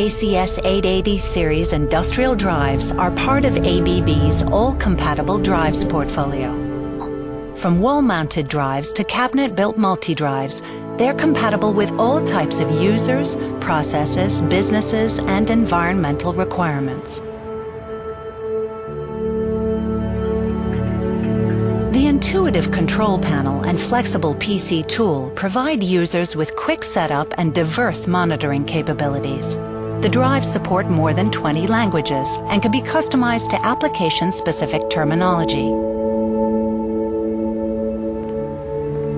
ACS880 series industrial drives are part of ABB's all-compatible drives portfolio. From wall-mounted drives to cabinet-built multi-drives, they're compatible with all types of users, processes, businesses, and environmental requirements. The intuitive control panel and flexible PC tool provide users with quick setup and diverse monitoring capabilities. The drives support more than 20 languages and can be customized to application-specific terminology.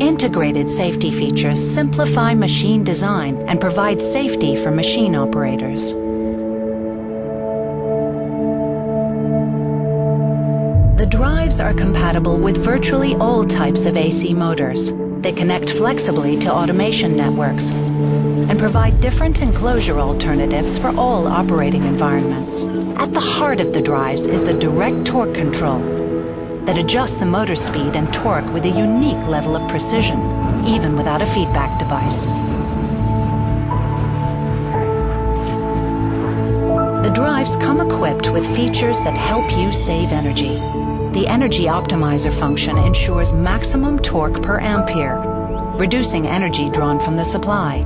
Integrated safety features simplify machine design and provide safety for machine operators. The drives are compatible with virtually all types of AC motors. They connect flexibly to automation networks and provide different enclosure alternatives for all operating environments. At the heart of the drives is the direct torque control that adjusts the motor speed and torque with a unique level of precision, even without a feedback device. The drives come equipped with features that help you save energy. The Energy Optimizer function ensures maximum torque per ampere, reducing energy drawn from the supply.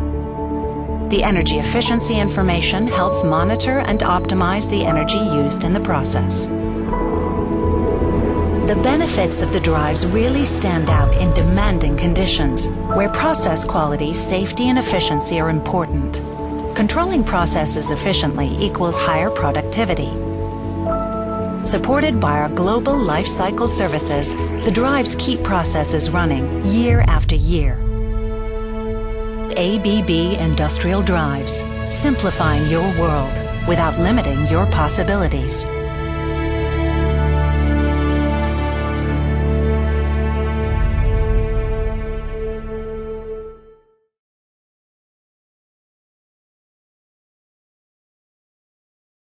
The energy efficiency information helps monitor and optimize the energy used in the process. The benefits of the drives really stand out in demanding conditions, where process quality, safety, and efficiency are important. Controlling processes efficiently equals higher productivity. Supported by our global lifecycle services, the drives keep processes running year after year. ABB Industrial Drives, simplifying your world without limiting your possibilities.